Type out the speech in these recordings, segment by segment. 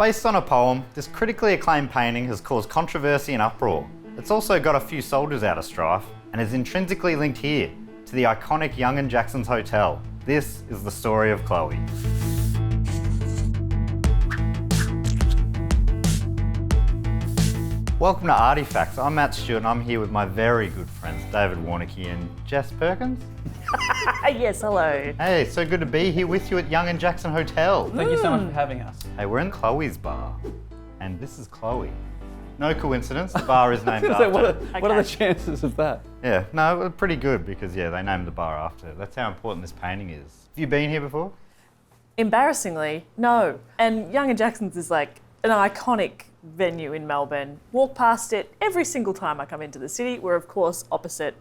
Based on a poem, this critically acclaimed painting has caused controversy and uproar. It's also got a few soldiers out of strife and is intrinsically linked here to the iconic Young and Jackson's Hotel. This is the story of Chloé. Welcome to Arty Facts. I'm Matt Stewart and I'm here with my very good friends David Warneke and Jess Perkins. Yes, hello. Hey, so good to be here with you at Young and Jackson Hotel. Thank you so much for having us. Hey, we're in Chloé's bar and this is Chloé. No coincidence, the bar is named after. What are the chances of that? Yeah, no, pretty good because they named the bar after it. That's how important this painting is. Have you been here before? Embarrassingly, no. And Young and Jackson's is like an iconic venue in Melbourne. Walk past it every single time I come into the city. We're of course opposite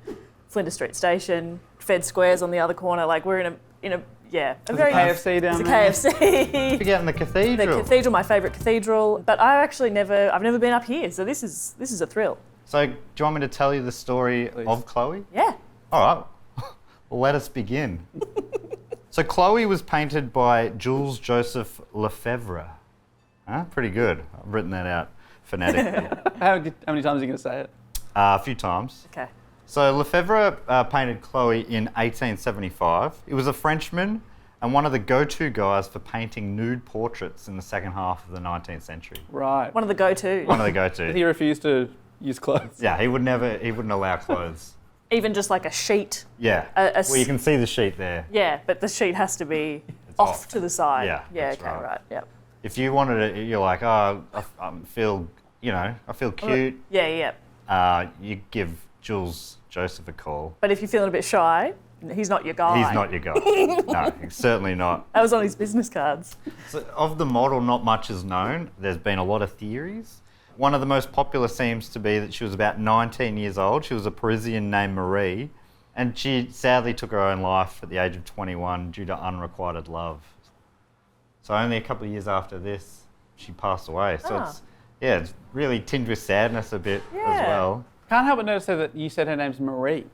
Flinders Street Station. Fed Square's on the other corner. Like we're in a very KFC down there. It's a KFC. Forgetting the cathedral. The cathedral, my favourite cathedral. But I've never been up here, so this is a thrill. So, do you want me to tell you the story of Chloé? Yeah. All right. Well, let us begin. So, Chloé was painted by Jules Joseph Lefebvre. Huh? Pretty good. I've written that out phonetically. How many times are you going to say it? A few times. Okay. So Lefebvre painted Chloé in 1875. He was a Frenchman and one of the go-to guys for painting nude portraits in the second half of the 19th century. Right. One of the go-tos. One of the go-to. He refused to use clothes. Yeah, he wouldn't allow clothes. Even just like a sheet. Yeah. Well, you can see the sheet there. Yeah, but the sheet has to be off to the side. Yeah. Okay, right. right. Yep. If you wanted it, you're like, oh, I feel cute. Yeah. You give Jules Joseph a call. But if you're feeling a bit shy, he's not your guy. He's not your guy. No, he's certainly not. That was on his business cards. So of the model, not much is known. There's been a lot of theories. One of the most popular seems to be that she was about 19 years old. She was a Parisian named Marie, and she sadly took her own life at the age of 21 due to unrequited love. So only a couple of years after this, she passed away. So it's really tinged with sadness a bit as well. Can't help but notice that you said her name's Marie.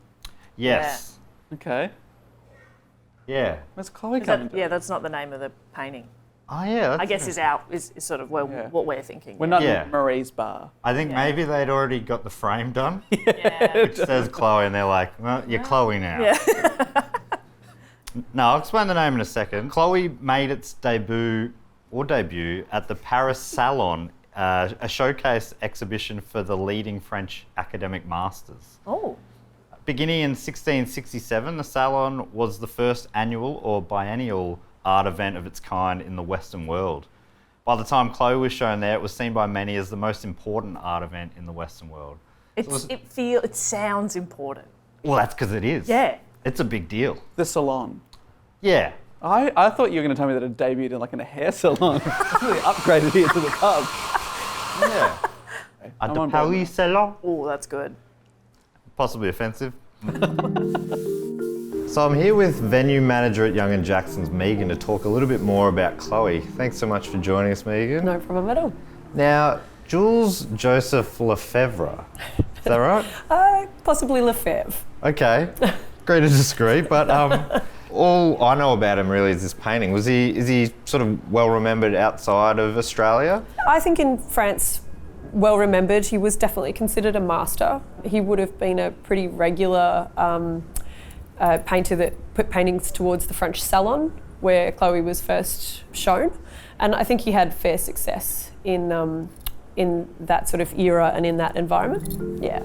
Yes. Okay. Yeah. Where's Chloé coming from? Yeah, that's not the name of the painting. Oh yeah. I guess is sort of what we're thinking. We're not in Marie's bar. I think maybe they'd already got the frame done. Yeah. Which says Chloé, and they're like, well, you're Chloé now. Yeah. No, I'll explain the name in a second. Chloé made its debut at the Paris Salon, a showcase exhibition for the leading French academic masters. Oh. Beginning in 1667, the Salon was the first annual or biennial art event of its kind in the Western world. By the time Chloé was shown there, it was seen by many as the most important art event in the Western world. It sounds important. Well, that's because it is. Yeah. It's a big deal. The salon. Yeah. I thought you were going to tell me that it debuted in a hair salon. It's really upgraded here to the pub. Yeah. At the Paris Salon. Oh, that's good. Possibly offensive. So I'm here with venue manager at Young and Jackson's, Megan, to talk a little bit more about Chloé. Thanks so much for joining us, Megan. No problem at all. Now, Jules Joseph Lefebvre, is that right? Possibly Lefebvre. Okay, agree to disagree, but all I know about him really is this painting. Is he sort of well remembered outside of Australia? I think in France, well remembered. He was definitely considered a master. He would have been a pretty regular painter that put paintings towards the French Salon, where Chloé was first shown, and I think he had fair success in that sort of era and in that environment. Yeah.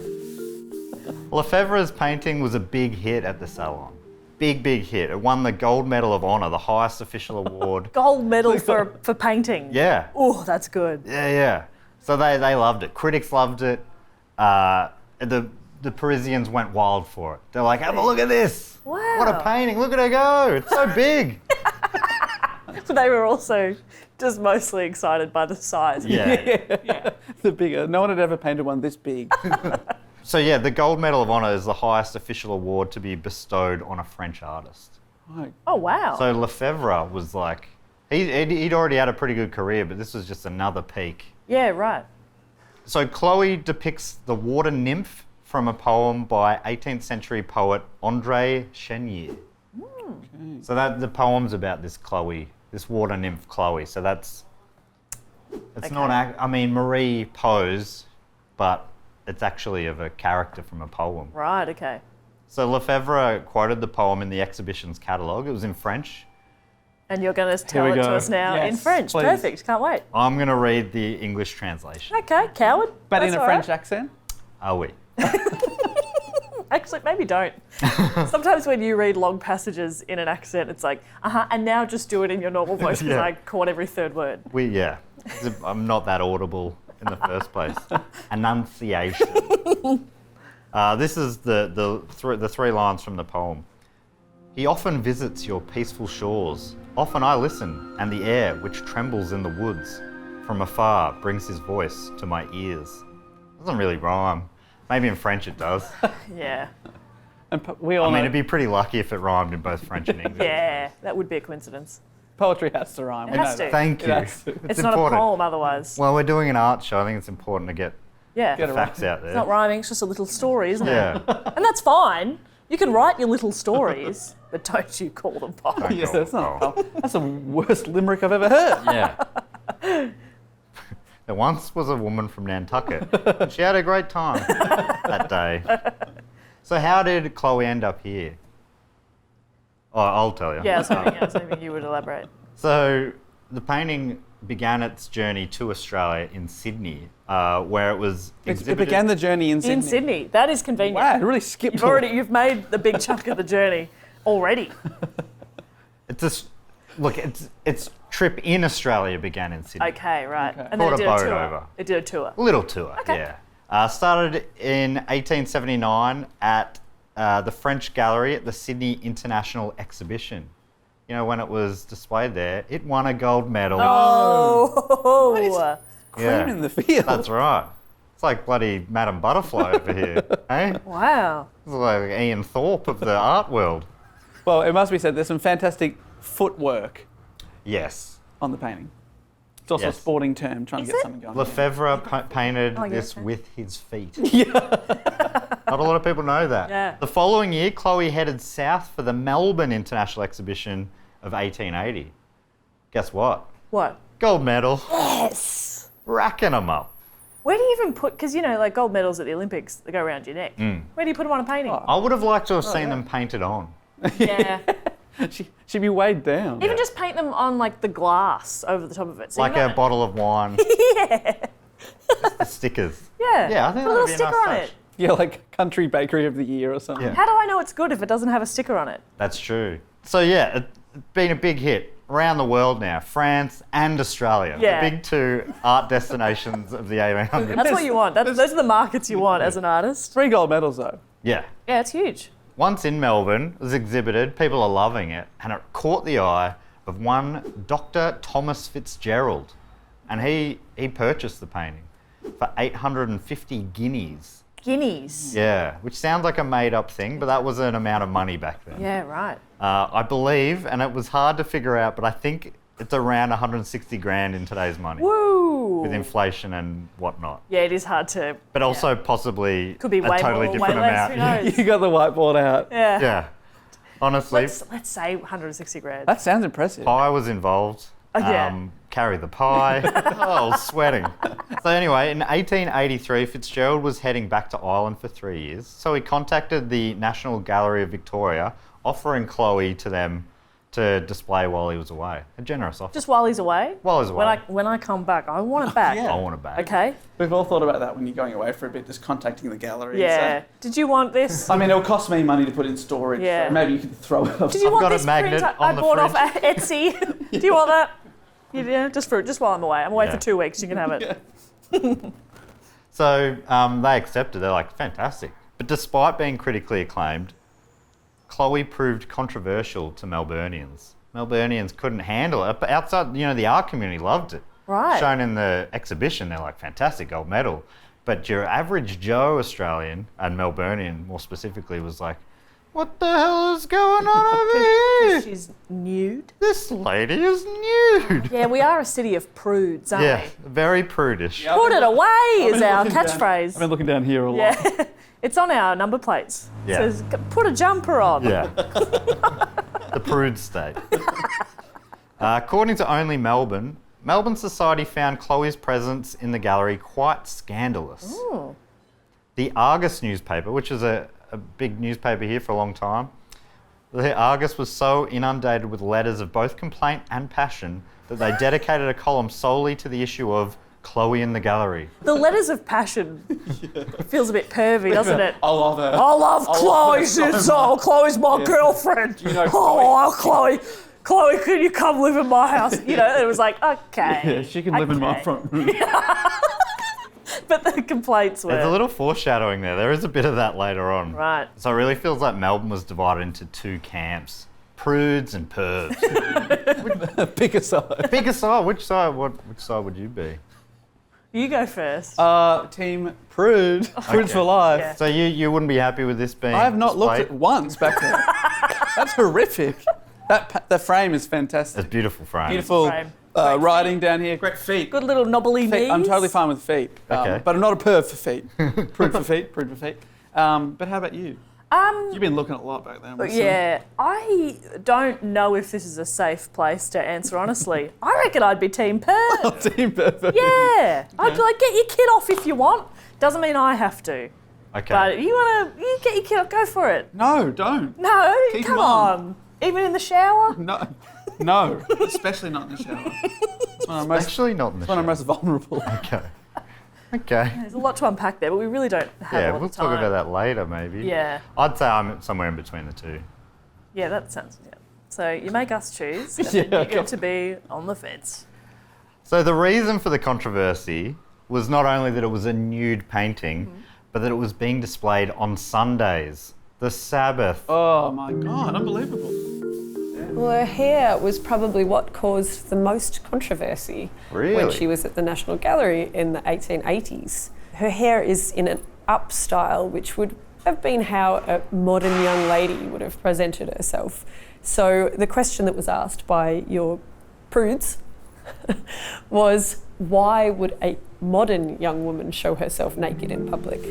Lefebvre's painting was a big hit at the Salon. Big hit. It won the Gold Medal of Honour, the highest official award. Gold medal for painting. Yeah. Oh, that's good. Yeah. So they loved it. Critics loved it. The Parisians went wild for it. They're like, have a look at this. Wow. What a painting. Look at her go. It's so big. But they were also just mostly excited by the size. Yeah. The bigger. No one had ever painted one this big. So yeah, the Gold Medal of Honour is the highest official award to be bestowed on a French artist. Right. Oh, wow. So Lefebvre was like, he'd already had a pretty good career, but this was just another peak. Yeah, right. So Chloé depicts the water nymph from a poem by 18th century poet André Chénier. Okay. So the poem's about this Chloé, this water nymph Chloé. So that's It's Okay. not, I mean, Marie posed, but it's actually of a character from a poem. Right, okay. So Lefebvre quoted the poem in the exhibition's catalogue. It was in French. And you're going to Here tell we it to go. us now in Yes, French. please. Perfect, can't wait. I'm going to read the English translation. Okay, coward. But That's in a all French right. accent? Are we? Actually, maybe don't. Sometimes when you read long passages in an accent, it's like, and now just do it in your normal voice because Yeah. I caught every third word. Yeah. I'm not that audible in the first place. Enunciation. This is the three lines from the poem. He often visits your peaceful shores. Often I listen, and the air which trembles in the woods from afar brings his voice to my ears. Doesn't really rhyme. Maybe in French it does. Yeah. And we all I mean, know it'd be pretty lucky if it rhymed in both French and English. Yeah, that would be a coincidence. poetry has to rhyme. It we has know to. that. Thank It you. has to. It's not important. a poem otherwise. Well, we're doing an art show. I think it's important to get Yeah. Get it facts out there. It's not rhyming, it's just a little story, isn't Yeah. it? And that's fine. You can write your little stories, but don't you call them poems. Yeah, Cool. that's not. Cool. That's the worst limerick I've ever heard. Yeah. There once was a woman from Nantucket. And she had a great time that day. So how did Chloé end up here? Oh, I'll tell you. Yeah, I was hoping you would elaborate. So the painting began its journey to Australia in Sydney, where it was It exhibited. began the journey in Sydney. In Sydney, that is convenient. Wow, it really skipped. You've made the big chunk of the journey already. Its trip in Australia began in Sydney. Okay, right. Okay. And then Caught it a did a boat tour. over. It did a tour. A little tour, Okay. yeah. Started in 1879 at the French Gallery at the Sydney International Exhibition. You know, when it was displayed there, it won a gold medal. Oh, Cream Yeah. in the field. That's right. It's like bloody Madame Butterfly over here, eh? wow. It's like Ian Thorpe of the art world. Well, it must be said, there's some fantastic footwork Yes. on the painting. It's also Yes. a sporting term, trying Is to get it? something going. Lefebvre painted Oh, yeah, this okay. with his feet. Not a lot of people know that. Yeah. The following year, Chloé headed south for the Melbourne International Exhibition of 1880. Guess what? What? Gold medal. Yes. Racking them up. Where do you even put, because you know, like gold medals at the Olympics, they go around your neck. Where do you put them on a painting? Oh. I would have liked to have seen yeah. them painted on. Yeah. She'd be weighed down. Even just paint them on like the glass over the top of it. So Like you a know- bottle of wine. Yeah. Just the stickers. Yeah. Yeah, I think Put a little that'd be a sticker nice on touch. it. Yeah, like country bakery of the year or something. Yeah. How do I know it's good if it doesn't have a sticker on it? That's true. So yeah, it's been a big hit around the world now. France and Australia. Yeah. The big two art destinations of the 1800s. That's what you want. Those are the markets you want as an artist. 3 gold medals though. Yeah. Yeah, it's huge. Once in Melbourne, it was exhibited, people are loving it, and it caught the eye of one Dr. Thomas Fitzgerald. And he purchased the painting for 850 guineas. Guineas. Yeah, which sounds like a made-up thing, but that was an amount of money back then. Yeah, right. I believe, and it was hard to figure out, but I think it's around 160 grand in today's money. Woo. With inflation and whatnot. Yeah, it is hard to. But also possibly Could be a way totally more, different way less. amount. Who knows? You got the whiteboard out. Yeah. Yeah. Honestly, Let's say 160 grand. That sounds impressive. pie was involved. Oh, yeah. Carry the pie. Oh, I was sweating. So anyway, in 1883, Fitzgerald was heading back to Ireland for 3 years. So he contacted the National Gallery of Victoria, offering Chloé to them to display while he was away. A generous offer. Just while he's away. While he's away. When I come back, I want it back. Yeah. I want it back. Okay. We've all thought about that when you're going away for a bit, just contacting the gallery. Yeah. So, Did you want this? I mean, it'll cost me money to put in storage. Yeah. So maybe you could throw it. Did you I've want got a this magnet print I on the bought off fridge. Etsy? Do you want that? Yeah, just while I'm away. I'm away Yeah. for 2 weeks. You can have it. So they accepted. They're like, fantastic. But despite being critically acclaimed, Chloé proved controversial to Melburnians. Melburnians couldn't handle it. But outside, the art community loved it. Right. Shown in the exhibition, they're like, fantastic, gold medal. But your average Joe Australian, and Melburnian more specifically, was like, what the hell is going on over here? She's nude. This lady is nude. Yeah, we are a city of prudes, aren't Yeah, we? very prudish. Yeah. Put it away I've is been our looking down- catchphrase. I've been looking down here a lot. Yeah. It's on our number plates. Yeah. It says, put a jumper on. Yeah. The prude state. According to Only Melbourne, Melbourne society found Chloe's presence in the gallery quite scandalous. Ooh. The Argus newspaper, which is a big newspaper here for a long time, the Argus was so inundated with letters of both complaint and passion that they dedicated a column solely to the issue of Chloe in the gallery. The letters of passion feels a bit pervy, doesn't it? I love her. I love Chloe. Chloe's my girlfriend. You know Chloe. Chloe, can you come live in my house? You know, it was like, okay. Yeah, she can live in my front room. But the complaints were... There's a little foreshadowing there. There is a bit of that later on. Right. So it really feels like Melbourne was divided into two camps. Prudes and pervs. Pick a side. Pick a side. Which side would you be? You go first. Team Prude. Prudes for life. Yeah. So you wouldn't be happy with this being I have not looked displayed? at once back there. That's horrific. The frame is fantastic. It's a beautiful frame. Beautiful Frame. Great writing down here. Great feet. Good little knobbly Feet. knees. I'm totally fine with feet. Okay. But I'm not a perv for feet. Prude for feet. Prude for feet. But how about you? You've been looking at a lot back there. I'm assuming. Yeah, I don't know if this is a safe place to answer honestly. I reckon I'd be team perv. Team perv. Yeah. I'd be like, get your kid off if you want. Doesn't mean I have to. Okay. But if you get your kid off, go for it. No, don't. No, Keep come him on. on. Even in the shower? No, especially not in the shower. It's when I'm most, Actually, not in the it's when I'm show. most vulnerable. Okay. There's a lot to unpack there, but we really don't have Yeah, all we'll the time. talk about that later, maybe. Yeah. I'd say I'm somewhere in between the two. Yeah, that sounds good. So you make us choose, and Yeah, then you get to be on the fence. So the reason for the controversy was not only that it was a nude painting, but that it was being displayed on Sundays, the Sabbath. Oh my God, unbelievable. Well, her hair was probably what caused the most controversy Really? when she was at the National Gallery in the 1880s. Her hair is in an up style, which would have been how a modern young lady would have presented herself. So the question that was asked by your prudes was, why would a modern young woman show herself naked in public?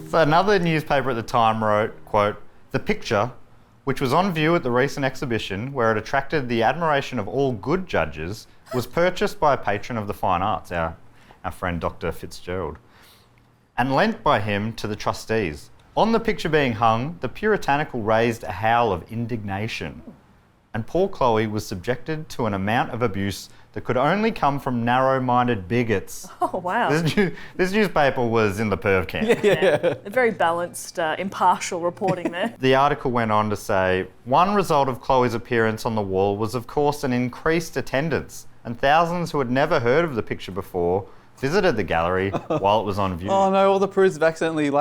So another newspaper at the time wrote, quote, "The picture, which was on view at the recent exhibition where it attracted the admiration of all good judges, was purchased by a patron of the fine arts, our friend Dr. Fitzgerald, and lent by him to the trustees. On the picture being hung, the puritanical raised a howl of indignation, and poor Chloe was subjected to an amount of abuse that could only come from narrow-minded bigots." Oh, wow. This newspaper was in the perv camp. Yeah. A very balanced, impartial reporting there. The article went on to say, "One result of Chloe's appearance on the wall was of course an increased attendance, and thousands who had never heard of the picture before visited the gallery while it was on view." Oh no, all the prudes have accidentally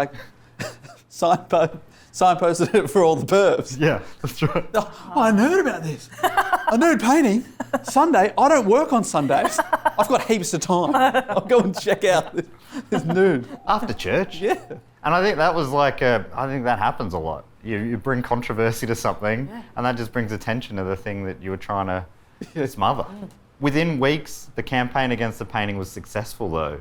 signposted it for all the pervs. Yeah, that's right. Oh, I heard about this. A nude painting. Sunday. I don't work on Sundays. I've got heaps of time. I'll go and check out this nude. After church. Yeah. And I think that was I think that happens a lot. You bring controversy to something, and that just brings attention to the thing that you were trying to smother. Within weeks, the campaign against the painting was successful though.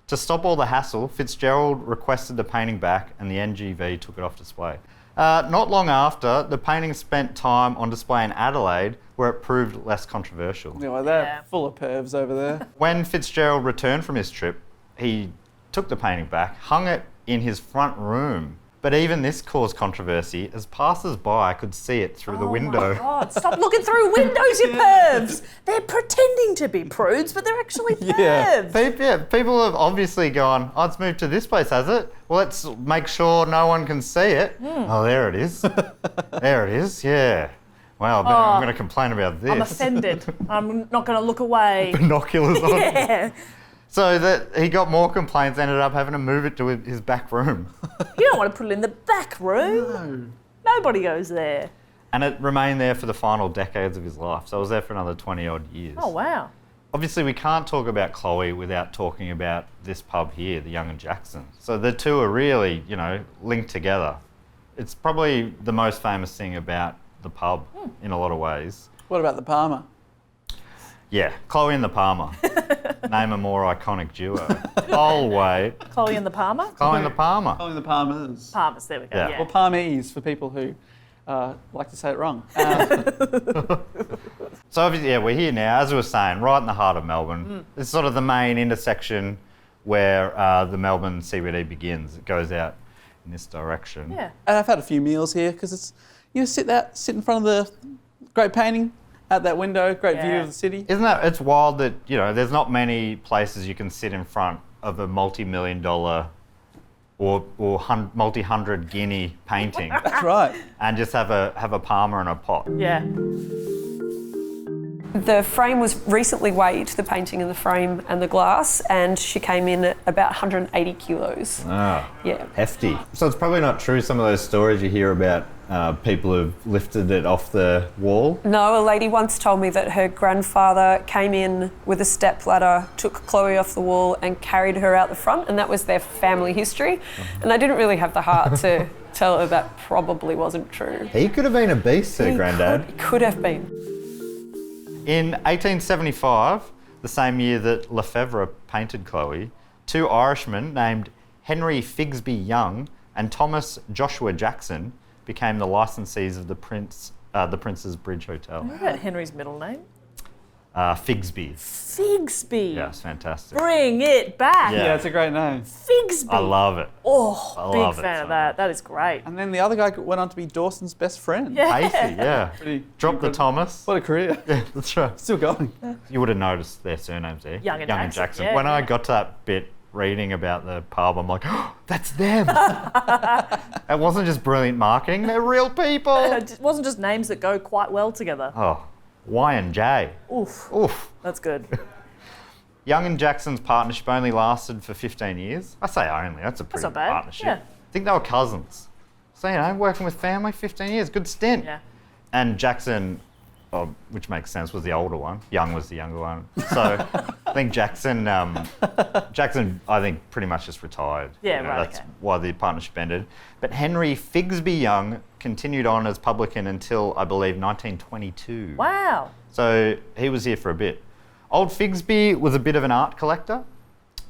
To stop all the hassle, Fitzgerald requested the painting back and the NGV took it off display. Not long after, the painting spent time on display in Adelaide, where it proved less controversial. Yeah, well, they're Yeah. full of pervs over there. When Fitzgerald returned from his trip, he took the painting back, hung it in his front room. But even this caused controversy, as passers-by could see it through the window. Oh my God, stop looking through windows, you pervs! They're pretending to be prudes, but they're actually pervs. People have obviously gone, "Oh, it's moved to this place, has it? Well, let's make sure no one can see it." Oh, there it is. There it is, yeah. Wow, I'm going to complain about this. I'm offended. I'm not going to look away. Binoculars on. Yeah. So that he got more complaints, ended up having to move it to his back room. You don't want to put it in the back room. No. Nobody goes there. And it remained there for the final decades of his life. So it was there for another 20 odd years. Oh, wow. Obviously, we can't talk about Chloe without talking about this pub here, the Young and Jackson. So the two are really, linked together. It's probably the most famous thing about the pub in a lot of ways. What about the Parma? Yeah, Chloe and the Parma. Name a more iconic duo. Oh, wait. Chloe and the Parma? Chloe and the Parma. Calling the Parmas. Parmas, there we go. Yeah. Yeah. Or Parmese for people who like to say it wrong. So obviously, yeah, we're here now, as we were saying, right in the heart of Melbourne. It's sort of the main intersection where the Melbourne CBD begins. It goes out in this direction. Yeah. And I've had a few meals here because it's, sit in front of the great painting out that window, great view of the city. Isn't that, it's wild that, there's not many places you can sit in front of a multi-million-dollar or multi-hundred guinea painting That's right. and just have a parma and a pot. Yeah. The frame was recently weighed, the painting and the frame and the glass, and she came in at about 180 kilos. Ah, Yeah. hefty. So it's probably not true, some of those stories you hear about people who've lifted it off the wall. No, a lady once told me that her grandfather came in with a step ladder, took Chloé off the wall and carried her out the front, and that was their family history. And I didn't really have the heart to tell her that probably wasn't true. He could have been a beast, her granddad. He could have been. In 1875, the same year that Lefebvre painted Chloé, two Irishmen named Henry Figsby Young and Thomas Joshua Jackson became the licensees of the Prince's Bridge Hotel. What about Henry's middle name? Figsby. Figsby. Yeah, it's fantastic. Bring it back. Yeah. Yeah, it's a great name. Figsby. I love it. Oh, I big love it fan so of that. That is great. And then the other guy went on to be Dawson's best friend. Yeah. Pacey, yeah. Pretty Drop the Thomas. What a career. Yeah, that's right. Still going. You would have noticed their surnames there. Young and Jackson. Yeah, when I yeah. got to that bit reading about the pub, I'm like, oh, that's them. It wasn't just brilliant marketing, they're real people. It wasn't just names that go quite well together. Oh, Y and J. Oof. Oof. That's good. Young and Jackson's partnership only lasted for 15 years. I say only, that's a pretty not good bad. partnership. Yeah. I think they were cousins. So, working with family, 15 years, good stint. Yeah. And Jackson, which makes sense, was the older one. Young was the younger one. So I think Jackson, I think pretty much just retired. Yeah, right, That's okay. why the partnership ended. But Henry Figsby Young continued on as publican until, I believe, 1922. Wow. So he was here for a bit. Old Figsby was a bit of an art collector.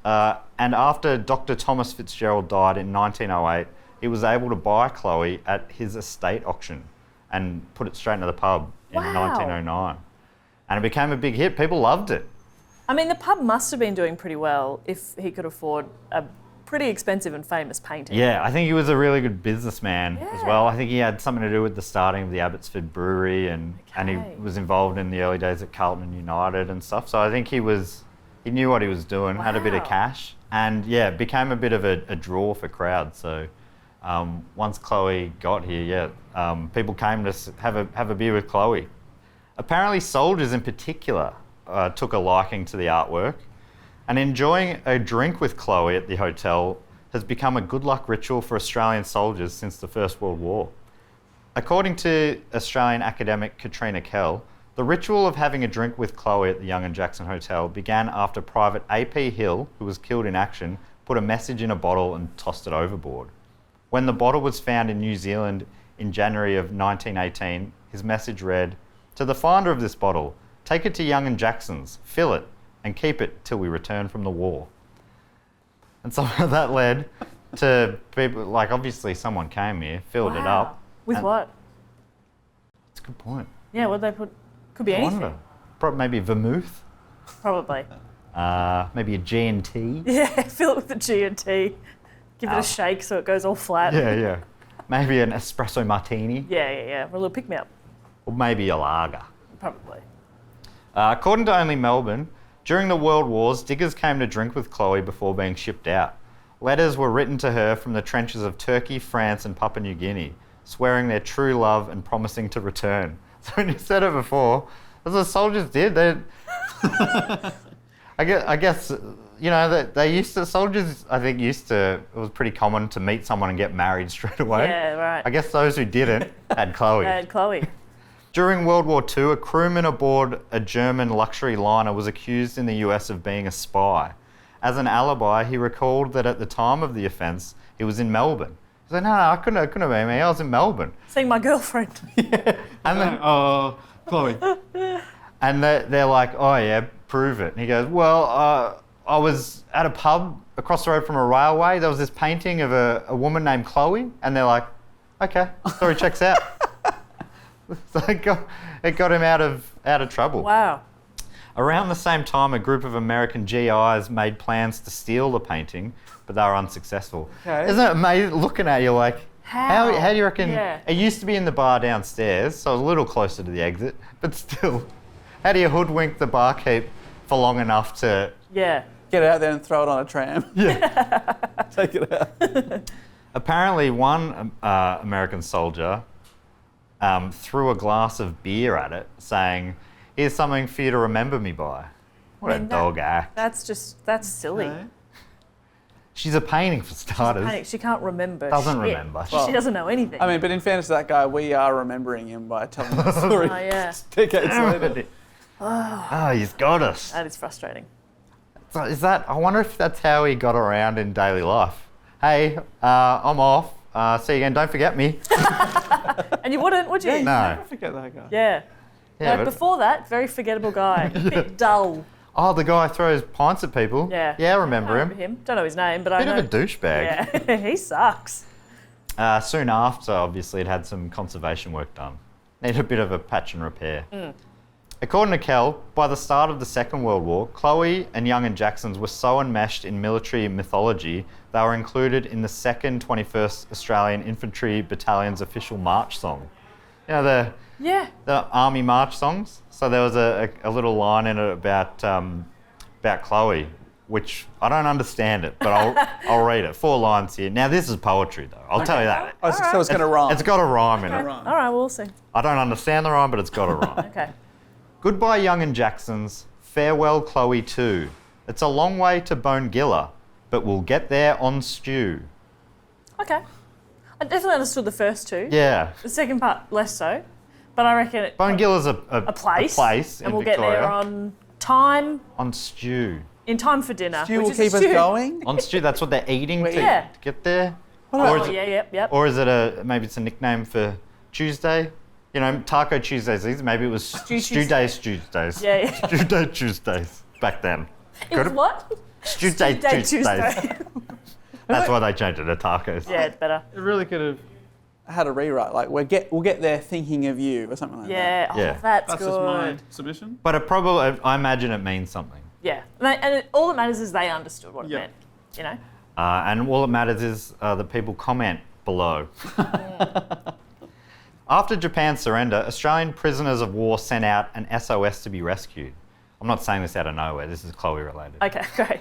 And after Dr. Thomas Fitzgerald died in 1908, he was able to buy Chloé at his estate auction and put it straight into the pub in Wow. 1909. And it became a big hit. People loved it. I mean, the pub must have been doing pretty well if he could afford a pretty expensive and famous painting. Yeah, I think he was a really good businessman as Yeah. well. I think he had something to do with the starting of the Abbotsford Brewery and he Okay. was involved in the early days at Carlton United and stuff. So I think he knew what he was doing, had a bit of Wow. cash, and yeah, became a bit of a draw for crowds. So once Chloé got here, people came to have a beer with Chloé. Apparently, soldiers in particular took a liking to the artwork, and enjoying a drink with Chloé at the hotel has become a good luck ritual for Australian soldiers since the First World War. According to Australian academic Katrina Kell, the ritual of having a drink with Chloé at the Young and Jackson Hotel began after Private A.P. Hill, who was killed in action, put a message in a bottle and tossed it overboard. When the bottle was found in New Zealand in January of 1918, his message read, "To the finder of this bottle, take it to Young and Jackson's, fill it, and keep it till we return from the war." And so that led to people, like obviously someone came here, filled it Wow. up. With and- what? That's a good point. Yeah, what they put? Could be I anything. wonder. Maybe vermouth, Probably. maybe a G&T. Yeah, fill it with the G&T. Give it a shake so it goes all flat. Yeah. Maybe an espresso martini, Yeah. A little pick-me-up. or maybe a lager. Probably. According to Only Melbourne, during the World Wars, diggers came to drink with Chloé before being shipped out. Letters were written to her from the trenches of Turkey, France, and Papua New Guinea, swearing their true love and promising to return. So when you said it before, that's what soldiers did. I guess they used to. Soldiers, I think, it was pretty common to meet someone and get married straight away. Yeah, right. I guess those who didn't had Chloé. And Chloe. During World War II, a crewman aboard a German luxury liner was accused in the US of being a spy. As an alibi, he recalled that at the time of the offence, he was in Melbourne. He said, no, I couldn't have been me. I was in Melbourne. Seeing my girlfriend. And then, Oh, Chloé. and they're like, oh yeah, prove it. And he goes, well, I was at a pub across the road from a railway. There was this painting of a woman named Chloé. And they're like, okay, story checks out. So it got him out of trouble. Wow. Around the same time, a group of American GIs made plans to steal the painting, but they were unsuccessful. Okay. Isn't it amazing looking at you like, how do you reckon? Yeah. It used to be in the bar downstairs, so it was a little closer to the exit, but still, how do you hoodwink the barkeep for long enough to... Yeah. Get it out there and throw it on a tram. Yeah. Take it out. Apparently, one American soldier threw a glass of beer at it, saying, "Here's something for you to remember me by." What a dog act. That's silly. Okay. She's a painting for starters. Panic. She can't remember. Doesn't shit. remember. She doesn't know anything. I mean, but in fairness to that guy, we are remembering him by telling the story Oh, yeah. decades later. Oh, he's got us. That is frustrating. So I wonder if that's how he got around in daily life. Hey, I'm off. See you again. Don't forget me. And you wouldn't, would you? Yeah, No. never forget that guy. Yeah. Yeah, Like but- before that, very forgettable guy. A bit dull. Oh, the guy throws pints at people. Yeah. Yeah, I remember I him. Don't know his name, but I Bit know. of a douchebag. Yeah, he sucks. Soon after, obviously, it had some conservation work done. Needed a bit of a patch and repair. According to Kell, by the start of the Second World War, Chloé and Young and Jacksons were so enmeshed in military mythology they were included in the 2nd 21st Australian Infantry Battalion's official march song. You know, the army march songs? So there was a little line in it about Chloé, which I don't understand it, but I'll read it. 4 lines here. Now, this is poetry, though. I'll tell you that. Oh, so it's going to rhyme. It's got a rhyme in it. Rhyme. All right, we'll see. I don't understand the rhyme, but it's got a rhyme. Okay. Goodbye, Young and Jacksons. Farewell, Chloé too. It's a long way to Bonegilla, but we'll get there on stew. Okay. I definitely understood the first two. Yeah. The second part, less so. But I reckon it... Bonegilla's a place. in And we'll Victoria. get there on time, On stew. in time for dinner. Stew which will is a keep us stew. going. On stew, that's what they're eating to Yeah. get there? Oh, Or is it- yep. Or is it maybe it's a nickname for Tuesday? You know, Taco Tuesdays. Maybe it was Stew Days Tuesdays. Yeah. Stew Day Tuesdays back then. It was what? Stew Day Day Tuesdays. Tuesday. That's why they changed it to tacos. Yeah, it's better. It really could have had a rewrite, like we'll get there thinking of you or something like that. Yeah, Yeah. that's That's good. just my submission. But it probably, I imagine it means something. Yeah, all that matters is they understood what it Yeah. meant, you know? And all that matters is that people comment below. After Japan's surrender, Australian prisoners of war sent out an SOS to be rescued. I'm not saying this out of nowhere, this is Chloé related. Okay, great.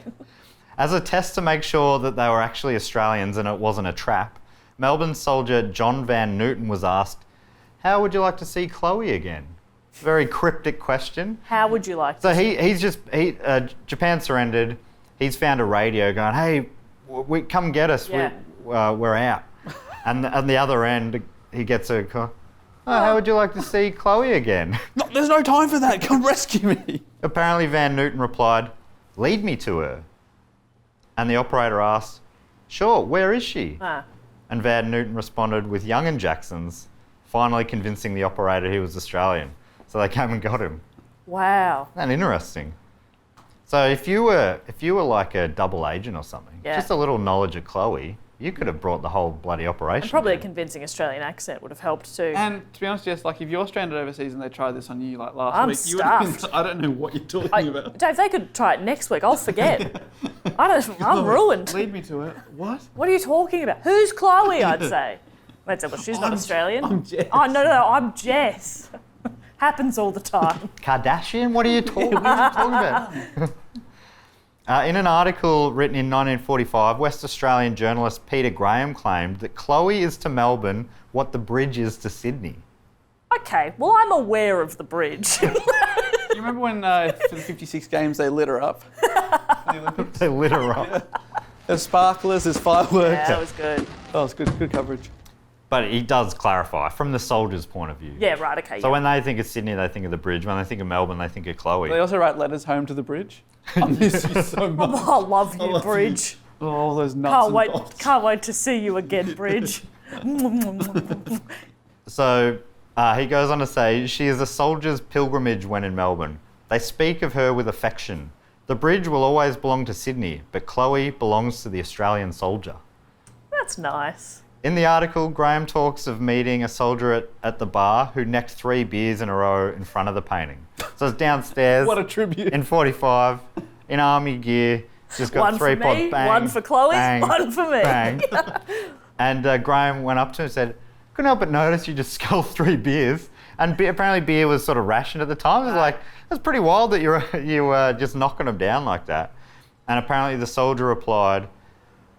As a test to make sure that they were actually Australians and it wasn't a trap, Melbourne soldier John Van Newton was asked, "How would you like to see Chloé again?" Very cryptic question. How would you like So to Japan surrendered. He's found a radio going, "Hey, come get us. Yeah. We're out." And on the other end, he gets a call. "Oh, how would you like to see Chloé again?" No, there's no time for that. Come rescue me. Apparently, Van Newton replied, "Lead me to her." And the operator asked, "Sure, where is she?" And Van Newton responded with Young and Jacksons, finally convincing the operator he was Australian. So they came and got him. Wow. Isn't that interesting? So if you were like a double agent or something, Yeah. just a little knowledge of Chloé, you could have brought the whole bloody operation. And probably a down. convincing Australian accent would have helped too. And to be honest, Jess, like if you're stranded overseas and they tried this on you like last I'm week, you would have been, stuffed. I don't know what you're talking about. Dave, they could try it next week. I'll forget. I'm ruined. Lead me to it. What? What are you talking about? Who's Chloé? I'd say. They'd say, well, she's not Australian. I'm Jess. Oh, no, I'm Jess. Happens all the time. Kardashian? What are you talking about? In an article written in 1945, West Australian journalist Peter Graham claimed that Chloé is to Melbourne what the bridge is to Sydney. Okay, well, I'm aware of the bridge. You remember when for the 56 games they lit her up? The Olympics? They lit her up. There's sparklers, there's fireworks. Yeah, that was good. That was good coverage. But he does clarify from the soldier's point of view. Yeah, right, okay. So yeah. when they think of Sydney, they think of the bridge. When they think of Melbourne, they think of Chloé. They also write letters home to the bridge. I miss you so much. I love you, love Bridge. Oh, all those nuts and bolts. Can't wait to see you again, Bridge. So he goes on to say, she is a soldier's pilgrimage when in Melbourne. They speak of her with affection. The bridge will always belong to Sydney, but Chloé belongs to the Australian soldier. That's nice. In the article, Graham talks of meeting a soldier at the bar who necked 3 beers in a row in front of the painting. So it's downstairs. What a tribute. In 45, in army gear, just got One 3 for pot me, bang. one for Chloe, bang, one for me. Bang. And Graham went up to him and said, couldn't help but notice you just sculled 3 beers. And apparently beer was sort of rationed at the time. It was like, that's pretty wild that you were just knocking them down like that. And apparently the soldier replied,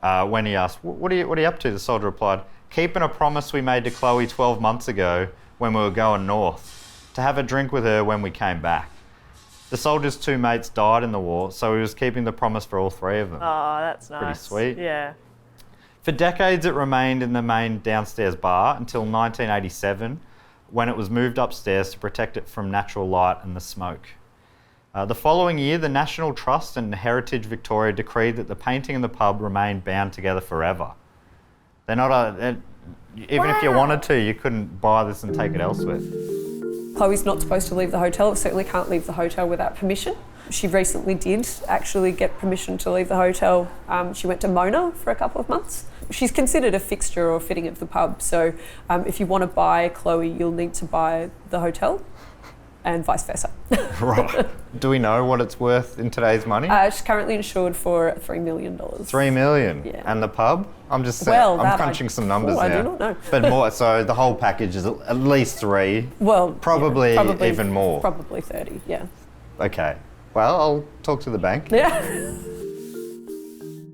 when he asked, what are you up to? The soldier replied, keeping a promise we made to Chloe 12 months ago when we were going north, to have a drink with her when we came back. The soldier's 2 mates died in the war, so he was keeping the promise for all 3 of them. Oh, that's nice. Pretty sweet. Yeah. For decades, it remained in the main downstairs bar until 1987, when it was moved upstairs to protect it from natural light and the smoke. The following year, the National Trust and Heritage Victoria decreed that the painting and the pub remained bound together forever. They're not even if you wanted to, you couldn't buy this and take it elsewhere. Chloe's not supposed to leave the hotel, certainly can't leave the hotel without permission. She recently did actually get permission to leave the hotel. She went to Mona for a couple of months. She's considered a fixture or fitting of the pub, so if you want to buy Chloe, you'll need to buy the hotel and vice versa. Right. Do we know what it's worth in today's money? She's currently insured for $3 million. $3 million? Yeah. And the pub? I'm just saying, Well, I'm crunching some numbers now. I do not know. But more, so the whole package is at least 3. Well, Probably even more. Probably 30, yeah. Okay. Well, I'll talk to the bank. Yeah.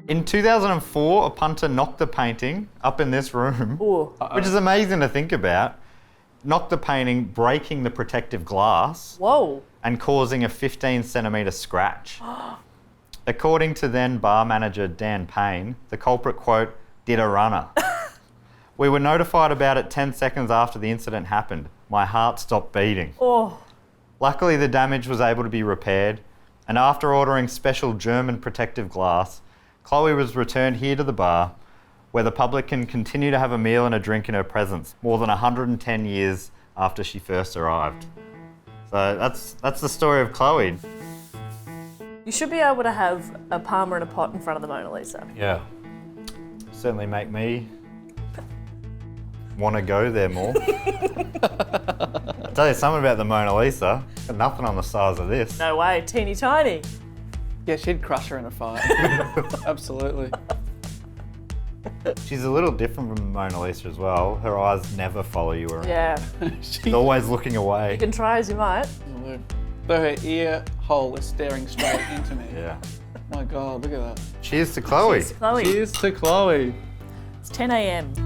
In 2004, a punter knocked the painting up in this room, Ooh. which is amazing to think about. Knocked the painting, breaking the protective glass Whoa. and causing a 15 centimetre scratch. According to then bar manager Dan Payne, the culprit, quote, did a runner. We were notified about it 10 seconds after the incident happened. My heart stopped beating. Oh. Luckily, the damage was able to be repaired, and after ordering special German protective glass, Chloe was returned here to the bar, where the public can continue to have a meal and a drink in her presence, more than 110 years after she first arrived. So that's the story of Chloe. You should be able to have a parma in a pot in front of the Mona Lisa. Yeah. Certainly make me want to go there more. I'll tell you something about the Mona Lisa. Got nothing on the size of this. No way, teeny tiny. Yeah, she'd crush her in a fight. Absolutely. She's a little different from the Mona Lisa as well. Her eyes never follow you around. Yeah. She's always looking away. You can try as you might. Though her ear hole is staring straight into me. Yeah. My God, look at that. Cheers to Chloe. Cheers to Chloe. Cheers to Chloe. It's 10 a.m.